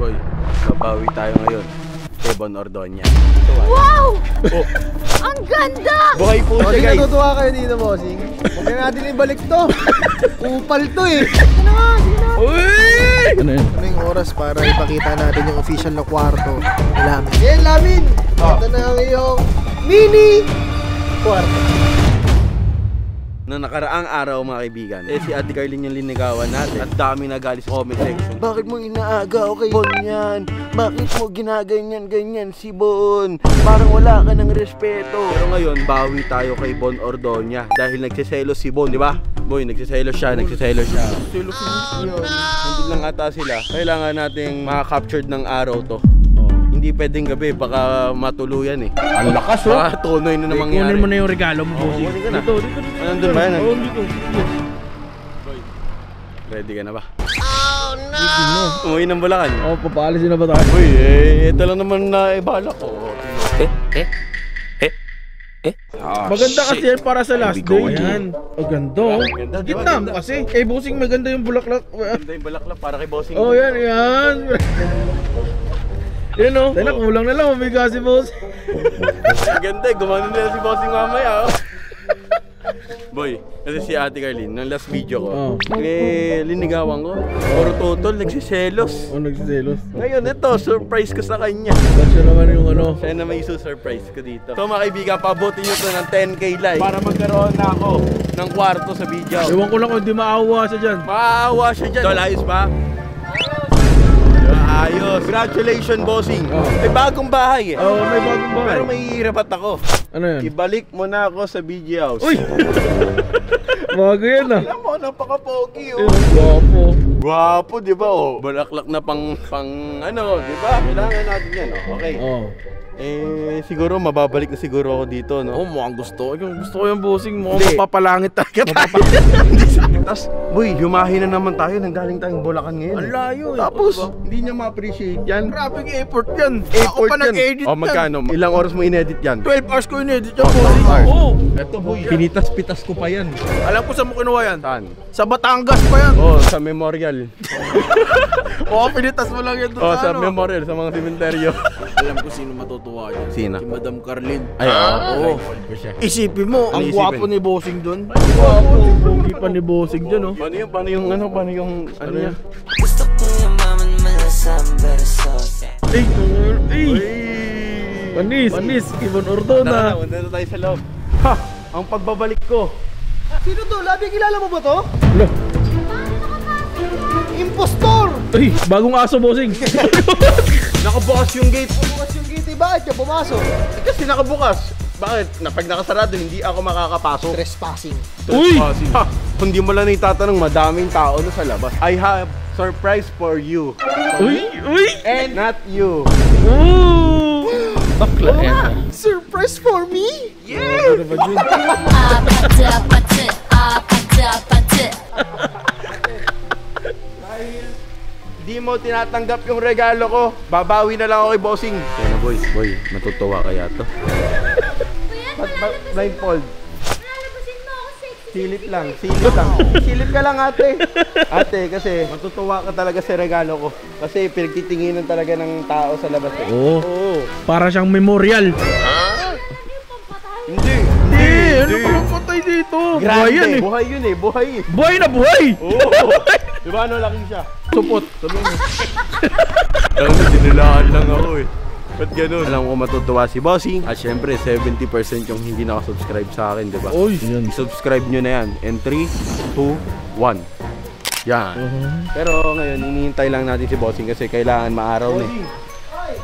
Boy, babawi tayo ngayon. Bon Ordoña. Wow! Oh. Ang ganda! Buhay po siya, guys. Natutuwa kayo dito, bossing. Huwag na natin ibalik to. Upal to eh. Ano nga? Uy! Ano yung oras para ipakita natin yung official na kwarto ni Lamin? Yan, Lamin! Ito na ang iyong mini kwarto. Noong nakaraang araw mga kaibigan, si Ate Carlene yung linigawan natin at dami nagalis sa comment section. Bakit mo inaagaw kay Bon yan? Bakit mo ginaganyan-ganyan si Bon? Parang wala ka ng respeto. Pero ngayon, bawi tayo kay Bon Ordoña dahil nagsiselos si Bon, di ba? Boy, nagsiselos siya. Selos yun. Nandun lang ata sila. Kailangan nating makaka-captured ng araw to. Hindi pwedeng gabi, baka matuluyan eh. Ang lakas oh! Baka tunoy na mangyari. Kunin mo na yung regalo mo, bossing. Dito. Nandun ba yan? Oo, dito. Ready ka na ba? Oh no! Umuwi ng Bulacan. Oh, papaalisin na ba tayo? Uy, ito lang naman na ibalak ko. Maganda kasi yan para sa last day. Ayan. Ang ganda oh. Gitna mo kasi. Kay bossing maganda yung bulaklak. Maganda yung bulaklak para kay bossing. Oh, yan. Yan o, kulang na lang, umiga si boss. Ganda, gumano nila si bossing mamaya oh. Boy, kasi si Ate Carlene, nung last video ko, linigawan ko. Puro totol, nagsiselos. Nagsiselos. Ngayon, ito, surprise ko sa kanya. Siya naman yung ano. Siya na may surprise ko dito. So mga kaibigan, pabutin nyo to ng 10k like para magkaroon na ako ng kwarto sa video. Ewan ko lang kung di maawa siya dyan. Maawa siya dyan. Tol, ayos ba? Ayos. Congratulations, bossing. May bagong bahay eh. Oo, may bagong bahay. Pero may hirapat ako. Ano yan? Ibalik mo na ako sa BG House. Uy! Bago yan ah. Alam mo, napaka-pogi oh. Gwapo. Gwapo, di ba oh? Balaklak na pang ano, di ba? Kailangan natin yan oh. Okay. Oh. Siguro mababalik na siguro ako dito, no? Oh, mukhang gusto ko yung bossing mo. Mapapalangit talaga tayo. Tapos, boy, yumahin na naman tayo. Nanggaling tayong Bulacan ngayon. Ang layo eh. Tapos, hindi niya ma-appreciate yan. Grabing effort yan. Ako pa nag-edit yan. Magkano? Ilang oras mo in-edit yan? 12 hours ko in-edit yan, bossing. Oo. Eto, boy, pinitas-pitas ko pa yan. Alam ko saan mo kinuha yan. Saan? Sa Batangas pa yan. Oo, sa memorial. Oo, pinitas mo lang yan doon sa memorial, sa mga sementeryo. Alam ko sino matutuwa dyan. Sino? Si Madam Carlene. Ay, oo. Isipin mo, ang Ano gwapo isipin? ni bossing doon. Ang gwapo. Pogi pa ni bossing dyan, oh. Paano yung ano niya? Gusto ko yung maman malasang beresos. Panis, Ibon Ordoña. Punta na tayo sa loob. Ha! Ang pagbabalik ko. Sino to? Labi, kilala mo ba to? Hello. Impostor! Ay, bagong aso, bossing. Nakabukas yung gate. Bukas yung gate, bakit ka pumasok? Kasi nakabukas. Bakit? Pag nakasarado, hindi ako makakapasok. Trespassing. Uy! Ha! Kung di mo lang itatanong, madaming tao na sa labas. I have surprise for you. Uy! And not you. Ooh! Bakla yan. Surprise for me? Ano ba dyan? Di mo tinatanggap yung regalo ko, babawi na lang ako kay bossing. Kaya na boy, matutuwa kaya to. Blindfold. Lalabasin mo ako, sexy. Silip lang. Silip ka lang ate. Ate, kasi matutuwa ka talaga sa regalo ko. Kasi pinagtitinginan talaga ng tao sa labas eh. Oo. Para siyang memorial. Hindi. Ano ba ang patay dito? Grande. Buhay yan eh. Buhay yun eh, buhay. Buhay na buhay! Oo. Diba ano laki siya? Supot. Alam mo, dinilaan lang ako eh. Ba't ganun? Alam ko matutuwa si bossing. At syempre, 70% yung hindi nakasubscribe sa akin, diba? Uy! Yan. I-subscribe nyo na yan. And 3, 2, 1. Yan. Pero ngayon, hinihintay lang natin si bossing kasi kailangan maaraw na eh.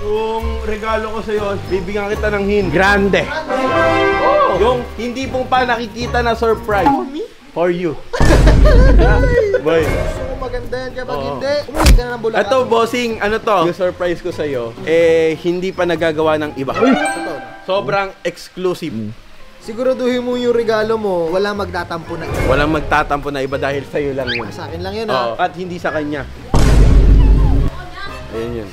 Yung regalo ko sa'yo, bibigyan kita ng hint. Grande! Yung hindi pong pa nakikita na surprise. For me? For you. Boy. Gusto ko maganda yan kapag hindi. Umuwi ka na ng Bulacan. Ito, bossing, ano to? Yung surprise ko sa'yo, hindi pa nagagawa ng iba. Sobrang exclusive. Siguraduhin mo yung regalo mo, walang magtatampo na iba. Walang magtatampo na iba dahil sa'yo lang yun. Sa akin lang yun At hindi sa kanya. Ayun yun.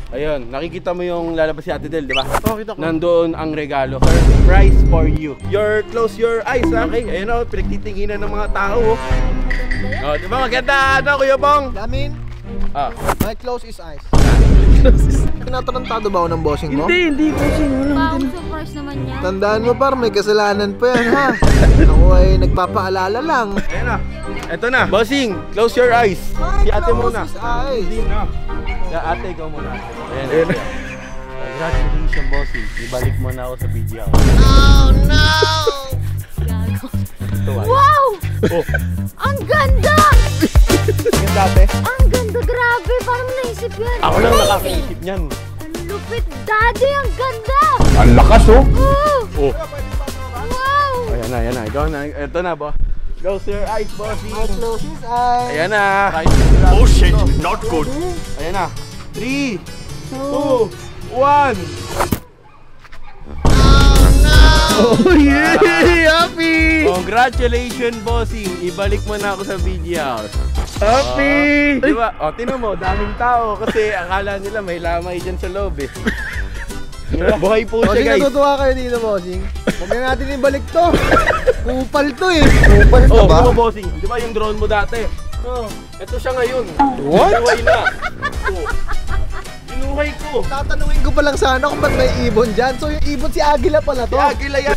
Ayun, nakikita mo yung lalabas si Ate Del, di ba? Kita ko. Nandoon ang regalo. Surprise for you. Close your eyes, ha? Okay, ayun o, pinagtitinginan ng mga tao. Oh, di ba maganda? Ano, Kuya Bong? Lamin? My close is eyes. Tinatarantado ba ako ng bossing mo? Hindi bossing. Bagong surprise naman niya. Tandaan mo par, may kasalanan pa yan ha. Ako ay nagpapaalala lang. Ayan na. Eto na. Bossing, close your eyes. Si ate muna. Close is eyes. Ya, ate, ikaw muna. Ayan na. Congratulations, bossing. Ibalik mo na ako sa video. Gago. Ito, Wow! Oh, Ang ganda! Yung dati. Ang ganda, grabe! Paano mo naisip yan? ako lang nakakaisip niyan. Ang lupit, daddy! Ang ganda! Ang lakas, oh. Oh! Oh. Wow! Ayan na. Ikaw na. Eto na, bo. Close your eyes, bossing. My close is eyes. Ayan na. Oh shit, not good. Ayan na. 3, 2, 1. Oh yeah! Happy! Congratulations, bossing. Ibalik mo na ako sa video house. Happy! Di ba? O, tinan mo, daming tao kasi akala nila may lamay dyan sa loob eh. Buhay po siya, Bossing, guys. natutuwa kayo dito, bossing. Huwag na natin ibalik to. Kupal to eh. Kupal to Oh, ba? di ba, bossing? Di ba yung drone mo dati? Oh, ito siya ngayon. What? Ginuhay na. Oh. Ginuhay ko. Tatanungin ko pa lang sana kung ba't may ibon dyan. So yung ibon si Agila pala to. Agila yan.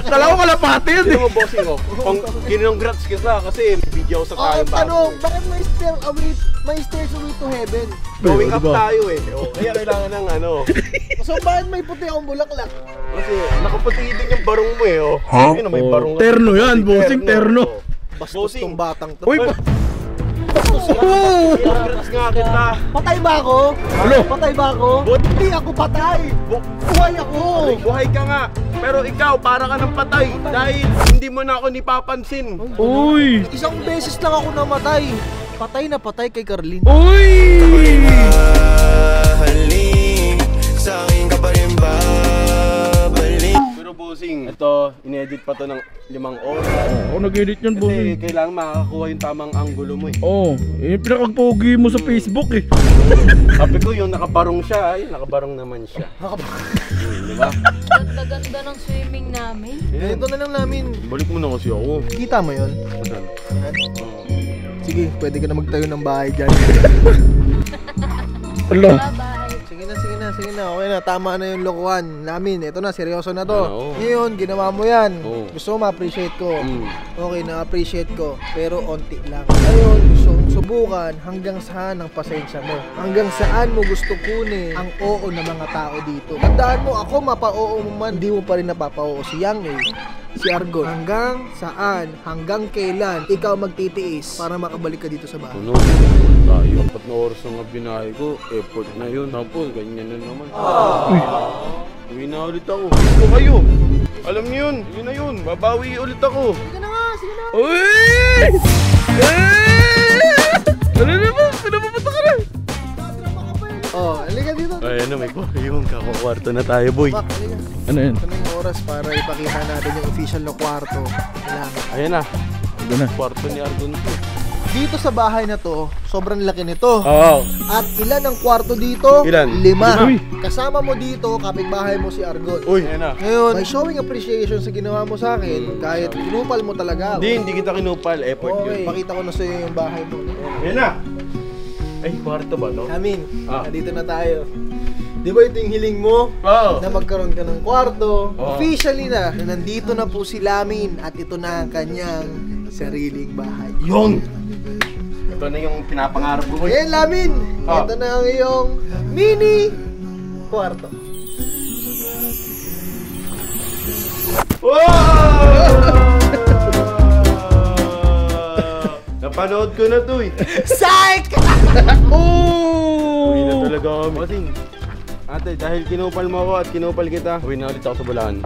Kala ko kalapati yun Hindi eh. mo, bossing, oh. Congrats kita kasi may video sa tayo bago. Tanong, bakit may stairs away to heaven? Going up Diba? tayo eh. Oh, kaya kailangan ng ano. So bakit may puti akong bulaklak? Kasi nakaputi din yung barong mo eh. Oh. Yun, may barong. Terno yan, bossing, terno. Oh. Bastos Bossing. tong batang to. Uy, Congrats nga kita. Patay ba ako? Ano? Patay ba ako? Hindi ako patay. Buhay ako. Buhay ka nga. Pero ikaw, para ka ng patay. Dahil hindi mo na ako nipapansin. Uy! Isang beses lang ako namatay. Patay na patay kay Carlin. Uy! Mahalin, sa akin ka pa rin babalik. Pero bossing, ito, inedit pa to ng 5 oras. Ako nag-edit yan, Kasi bossing. kailangan makakakuha yung tamang angulo mo eh. Oo, yung pinakagpogi mo sa Facebook eh. Sabi ko yung nakabarong siya, ay nakabarong naman siya. Di ba? Ganda-ganda ng swimming namin. Ganito na lang namin. Balik mo na kasi ako. Kita mo yun? Asan? Sige, pwede ka na magtayo ng bahay dyan. Ala. Bye-bye. Sige na. Okay na, tama na yung lokohan namin. Ito na, seryoso na to. Oo. Ngayon, ginawa mo yan. Oo. Gusto mo ma-appreciate ko. Okay, na-appreciate ko. Pero onti lang. Ngayon, gusto kong subukan hanggang saan ang pasensya mo. Hanggang saan mo gusto kunin ang oo ng mga tao dito. Tandaan mo, ako mapa-oo mo man, di mo pa rin napapa-oo. Si Yang eh. Si Argon. Hanggang saan, hanggang kailan ikaw magtitiis para makabalik ka dito sa bahay. Ano? Tayo, 4 na oras na nga binahe ko. Effort na yun. Tapos, ganyan na naman. Uwi na ulit ako. Miss ko kayo. Alam niyo yun. Yun na yun. Babawi ulit ako. Sige na nga, sige na. Uy! Ano naman? Pinapapunta ka na? Oh, halika dito. Ayan na, may yung kakakwarto na tayo, boy. Bak, halika. Ano yun? Ito na yung oras para ipakita natin yung official na kwarto. Kailangan. Ayan na. Ito na. Kwarto ni Argon to. Dito sa bahay na to, sobrang laki nito. Oo. At ilan ang kwarto dito? Ilan? 5. Uy. Kasama mo dito, kapitbahay mo si Argon. Uy, ayan na. Ngayon, by showing appreciation sa ginawa mo sa akin, kahit kinupal mo talaga ako. Hindi kita kinupal. Effort Okay, yun. pakita ko na sa'yo yung bahay mo. Ayan na. Ay, kwarto ba to? Amin, Ah. nandito na tayo. Di ba ito yung hiling mo? Oo. Na magkaroon ka ng kwarto. Oo. Officially na nandito na po si Lamin at ito na ang kanyang sariling bahay. Yun! Ito na yung pinapangarap ko, boy. Ayan, Lamin! Ah. Ito na ang iyong mini kwarto. Napanood ko na to eh. Psych! Uwi na talaga kami. Bossing, ate, dahil kinupal mo ako at kinupal kita, uwi na ulit ako sa Bulacan.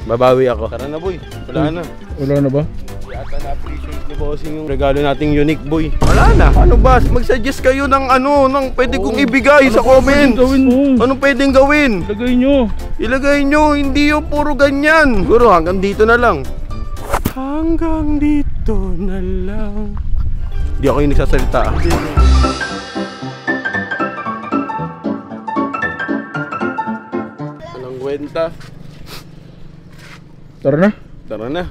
Babawi ako. Tara na, boy. Wala na. Wala na ba? Yata na-appreciate ni Bossing yung regalo nating unique, boy. Wala na. Ano ba? Mag-suggest kayo ng ano, ng pwede kong ibigay sa comments. Gawin mo. Anong pwedeng gawin? Lagay nyo. Ilagay nyo, hindi yung puro ganyan. Siguro hanggang dito na lang. Hanggang dito na lang. Hindi ako yung nagsasalita. Walang kwenta. Tara na. Tara na.